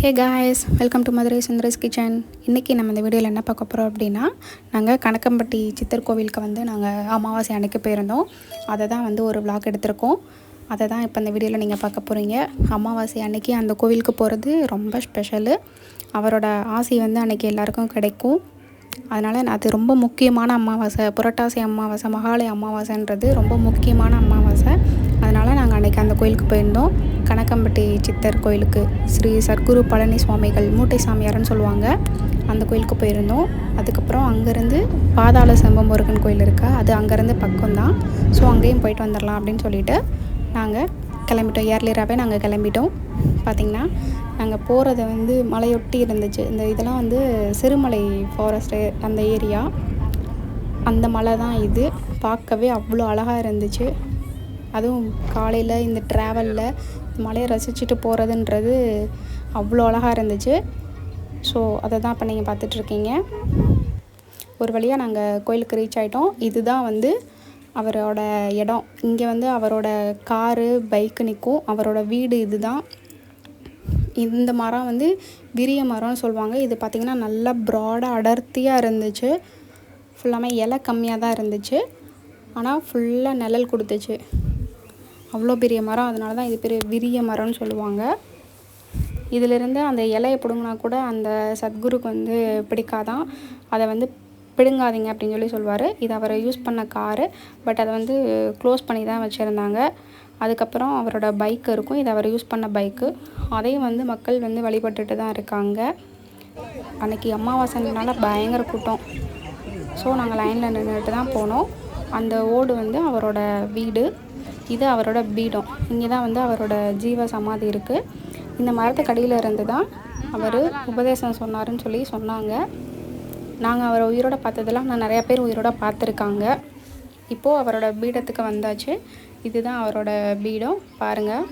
Hey guys, welcome to Madurai Sundar's kitchen. இன்றைக்கி நம்ம இந்த வீடியோவில் என்ன பார்க்க போகிறோம் அப்படின்னா, நாங்கள் கணக்கம்பட்டி சித்தர் கோவிலுக்கு நாங்கள் அமாவாசை அன்னைக்கு போயிருந்தோம். அதை தான் ஒரு vlog எடுத்திருக்கோம். அதை தான் இப்போ இந்த வீடியோவில் நீங்கள் பார்க்க போகிறீங்க. அமாவாசை அன்னைக்கு அந்த கோவிலுக்கு போகிறது ரொம்ப ஸ்பெஷலு. அவரோட ஆசி அன்றைக்கி எல்லாருக்கும் கிடைக்கும். அதனால் அது ரொம்ப முக்கியமான அமாவாசை. புரட்டாசி அமாவாசை, மகாலய அமாவாசைன்றது ரொம்ப முக்கியமான அமாவாசை. அதனால் நாங்கள் அன்றைக்கி அந்த கோயிலுக்கு போயிருந்தோம். கணக்கம்பட்டி சித்தர் கோயிலுக்கு, ஸ்ரீ சர்க்குரு பழனி சுவாமிகள் மூட்டை சாமியார்னு சொல்லுவாங்க, அந்த கோயிலுக்கு போயிருந்தோம். அதுக்கப்புறம் அங்கேருந்து பாதாள செம்ப முருகன் கோயில் இருக்கா, அது அங்கேருந்து பக்கம்தான். ஸோ அங்கேயும் போயிட்டு வந்துடலாம் அப்படின்னு சொல்லிட்டு நாங்கள் கிளம்பிட்டோம். ஏர்லியராகவே நாங்கள் கிளம்பிட்டோம். பார்த்திங்கன்னா நாங்கள் போகிறது மலையொட்டி இருந்துச்சு. இந்த இதெல்லாம் சிறுமலை ஃபாரஸ்ட்டு அந்த ஏரியா, அந்த மலை தான் இது. பார்க்கவே அவ்வளோ அழகாக இருந்துச்சு. அதுவும் காலையில் இந்த ட்ராவலில் மலையை ரசிச்சுட்டு போகிறதுன்றது அவ்வளோ அழகாக இருந்துச்சு. ஸோ அதை தான் இப்போ நீங்கள் பார்த்துட்ருக்கீங்க. ஒரு வழியாக நாங்கள் கோயிலுக்கு ரீச் ஆகிட்டோம். இதுதான் அவரோட இடம். இங்கே அவரோட காரு பைக்கு நிற்கும். அவரோட வீடு இது தான். இந்த மரம் விரிய மரம்னு சொல்லுவாங்க. இது பார்த்திங்கன்னா நல்லா ப்ராடாக அடர்த்தியாக இருந்துச்சு. ஃபுல்லாமே இலை கம்மியாக தான் இருந்துச்சு, ஆனால் ஃபுல்லாக நிழல் கொடுத்துச்சு. அவ்வளோ பெரிய மரம். அதனால தான் இது பெரிய விரிய மரம்னு சொல்லுவாங்க. இதிலிருந்து அந்த இலையை பிடுங்கினா கூட அந்த சத்குருக்கு பிடிக்காதான். அதை பிடுங்காதீங்க அப்படின்னு சொல்லுவார். இது அவரை யூஸ் பண்ண காரு, பட் அதை க்ளோஸ் பண்ணி தான் வச்சுருந்தாங்க. அதுக்கப்புறம் அவரோட பைக் இருக்கும். இது அவர் யூஸ் பண்ண பைக்கு. அதையும் மக்கள் வழிபட்டுட்டு தான் இருக்காங்க. அன்றைக்கி அமாவாசைனால பயங்கர கூட்டம். ஸோ நாங்கள் லைனில் நின்றுட்டு தான் போனோம். அந்த ஓடு அவரோட வீடு, இது அவரோட பீடம். இங்கே தான் அவரோட ஜீவ சமாதி இருக்குது. இந்த மரத்துக்கடியில் இருந்து தான் அவர் உபதேசம் சொன்னாருன்னு சொன்னாங்க. நாங்கள் அவரை உயிரோட பார்த்ததெல்லாம் நிறையா பேர் உயிரோட பார்த்துருக்காங்க. இப்போது அவரோட பீடத்துக்கு வந்தாச்சு. இதுதான் அவரோட பீடம், பாருங்கள்.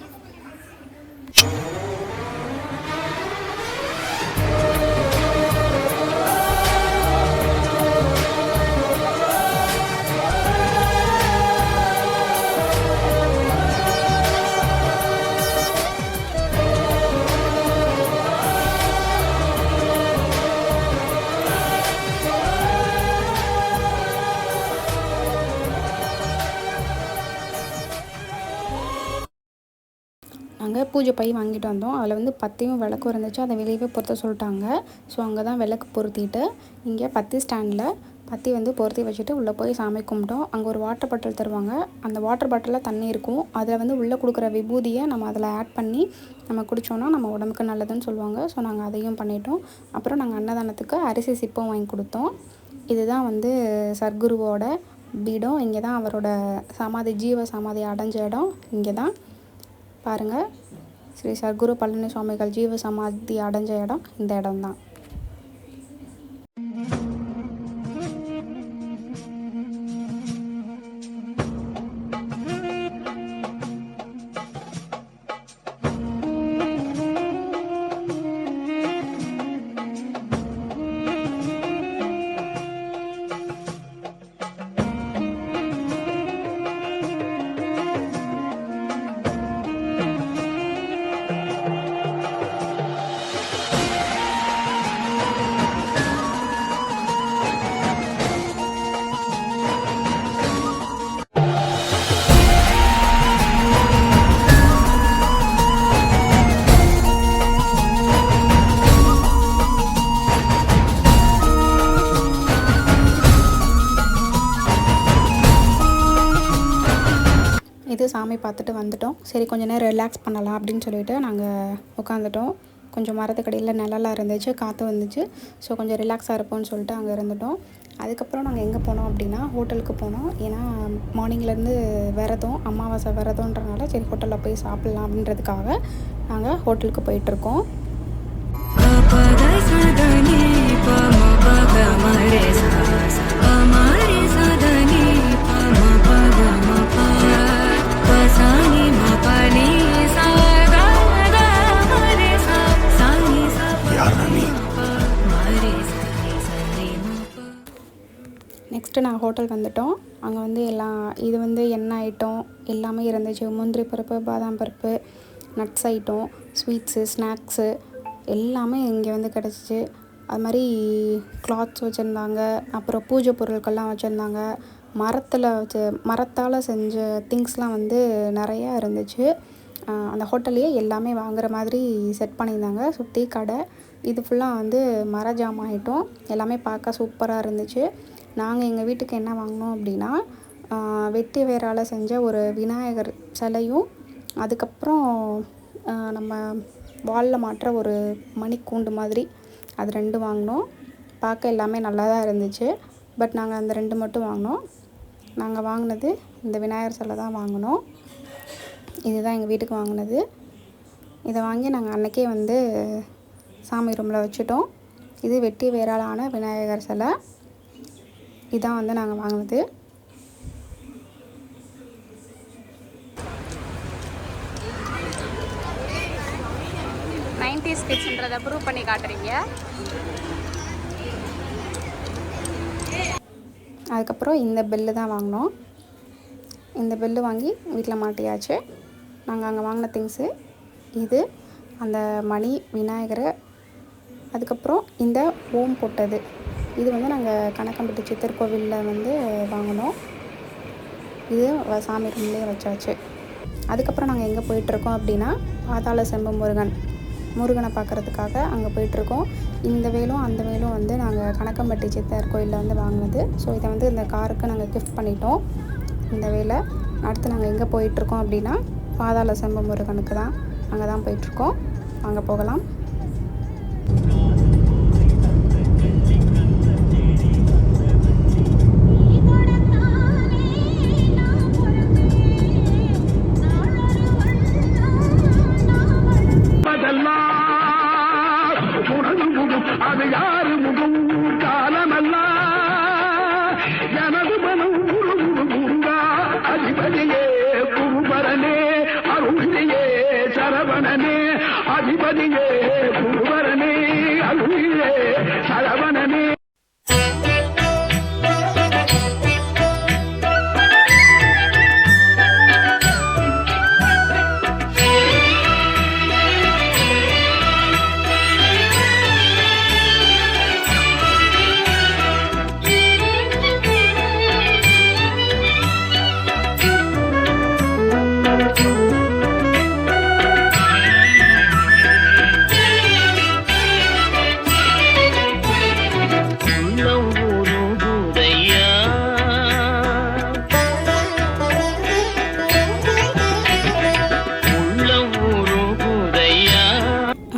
நாங்கள் பூஜை பை வாங்கிட்டு வந்தோம். அதில் பத்தியும் விளக்கும் இருந்துச்சு. அதை வெளியவே பொருத்த சொல்லிட்டாங்க. ஸோ அங்கே தான் விளக்கு பொருத்திட்டு இங்கே பத்தி ஸ்டாண்டில் பத்தி பொருத்தி வச்சுட்டு உள்ளே போய் சாமி கும்பிட்டோம். அங்கே ஒரு வாட்டர் பாட்டில் தருவாங்க. அந்த வாட்டர் பாட்டிலில் தண்ணி இருக்கும். அதில் உள்ளே கொடுக்குற விபூதியை நம்ம அதில் ஆட் பண்ணி நம்ம குடித்தோன்னா நம்ம உடம்புக்கு நல்லதுன்னு சொல்லுவாங்க. ஸோ நாங்கள் அதையும் பண்ணிட்டோம். அப்புறம் நாங்கள் அன்னதானத்துக்கு அரிசி சிப்பம் வாங்கி கொடுத்தோம். இதுதான் சர்க்குருவோட பீடம். இங்கே தான் அவரோட சமாதி, ஜீவ சமாதி அடைஞ்ச இடம் இங்கே தான். பாருங்கள், ஸ்ரீ சர்க்குரு பழனி சுவாமிகள் ஜீவ சமாதி அடைஞ்ச இடம் இந்த இடம் தான். இது சாமி பார்த்துட்டு வந்துட்டோம். சரி, கொஞ்சம் நேரம் ரிலாக்ஸ் பண்ணலாம் அப்படின்னு சொல்லிட்டு நாங்கள் உட்காந்துட்டோம். கொஞ்சம் மரத்துக்கடியில் நிழலாக இருந்துச்சு, காற்று வந்துச்சு. ஸோ கொஞ்சம் ரிலாக்ஸாக இருப்போம்னு சொல்லிட்டு அங்கே இருந்துட்டோம். அதுக்கப்புறம் நாங்கள் எங்கே போனோம் அப்படின்னா ஹோட்டலுக்கு போனோம். ஏன்னா மார்னிங்லேருந்து விரதம், அமாவாசை விரதன்றனால சரி ஹோட்டலில் போய் சாப்பிட்லாம் அப்படின்றதுக்காக நாங்கள் ஹோட்டலுக்கு போயிட்டுருக்கோம். நெக்ஸ்ட்டு நாங்கள் ஹோட்டல் வந்துவிட்டோம். அங்கே எல்லாம் இது எண்ணெய் ஐட்டம் எல்லாமே இருந்துச்சு. முந்திரி பருப்பு, பாதாம் பருப்பு, நட்ஸ் ஐட்டம், ஸ்வீட்ஸு, ஸ்நாக்ஸு, எல்லாமே இங்கே வந்து கிடச்சிச்சு. அது மாதிரி கிளாத்ஸ் வச்சுருந்தாங்க, அப்புறம் பூஜை பொருட்கள்லாம் வச்சுருந்தாங்க. மரத்தால் செஞ்ச திங்ஸ்லாம் வந்து நிறையா இருந்துச்சு. அந்த ஹோட்டல்லையே எல்லாமே வாங்குகிற மாதிரி செட் பண்ணியிருந்தாங்க. சுற்றி கடை, இது ஃபுல்லாக வந்து மர ஜாமான் ஐட்டம், எல்லாமே பார்க்க சூப்பராக இருந்துச்சு. நாங்கள் எங்கள் வீட்டுக்கு என்ன வாங்கினோம் அப்படின்னா, வெட்டி வேரால் செஞ்ச ஒரு விநாயகர் சிலையும், அதுக்கப்புறம் நம்ம வாலில் மாட்டுற ஒரு மணிக்கூண்டு மாதிரி, அது 2 வாங்கினோம். பார்க்க எல்லாமே நல்லா தான் இருந்துச்சு. பட் நாங்கள் அந்த 2 மட்டும் வாங்கினோம். நாங்கள் வாங்கினது இந்த விநாயகர் சிலை தான் வாங்கினோம். இதுதான் எங்கள் வீட்டுக்கு வாங்கினது. இதை வாங்கி நாங்கள் அன்றைக்கே வந்து சாமி ரூமில் வச்சுட்டோம். இது வெட்டி வேராலான விநாயகர் சிலை. இதான் வந்து நாங்கள் வாங்கினது. கிட்ஸ்ன்றதை ப்ரூவ் பண்ணி காட்டுறீங்க. அதுக்கப்புறம் இந்த பெல்லு தான் வாங்கினோம். இந்த பெல்லு வாங்கி வீட்டில் மாட்டியாச்சு. நாங்கள் அங்கே வாங்கின திங்ஸு இது, அந்த மணி விநாயகர், அதுக்கப்புறம் இந்த ஓம் போட்டது. இது வந்து நாங்கள் கணக்கம்பட்டி சித்தர் கோவிலில் வந்து வாங்கினோம். இது சாமி ரூம்லேயே வச்சாச்சு. அதுக்கப்புறம் நாங்கள் எங்கே போயிட்டுருக்கோம் அப்படின்னா, பாதாள செம்பு முருகனை பார்க்குறதுக்காக அங்கே போயிட்டுருக்கோம். இந்த வேலும் அந்த வேலும் வந்து நாங்கள் கணக்கம்பட்டி சித்தர் கோயிலில் வந்து வாங்கினது. ஸோ இதை வந்து இந்த காருக்கு நாங்கள் கிஃப்ட் பண்ணிட்டோம், இந்த வேலை. அடுத்து நாங்கள் எங்கே போயிட்டுருக்கோம் அப்படின்னா, பாதாள செம்பு முருகனுக்கு தான், அங்கே தான் போயிட்டுருக்கோம். அங்கே போகலாம். அது யாரு முகம் காலமல்லா எனது மனம் முருகா அதிபதியே குருபரனே அருளியே சரவணனே அதிபதியே குருபரனே அருளியே சரவணனே.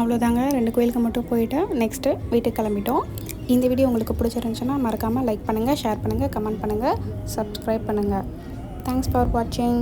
அவ்வளோதாங்க, 2 கோயிலுக்கு மட்டும் போயிட்டு நெக்ஸ்ட்டு வீட்டுக்கு கிளம்பிட்டோம். இந்த வீடியோ உங்களுக்கு பிடிச்சிருந்துச்சுன்னா மறக்காமல் லைக் பண்ணுங்கள், ஷேர் பண்ணுங்கள், கமெண்ட் பண்ணுங்கள், சப்ஸ்கிரைப் பண்ணுங்கள். தேங்க்ஸ் ஃபார் வாட்சிங்.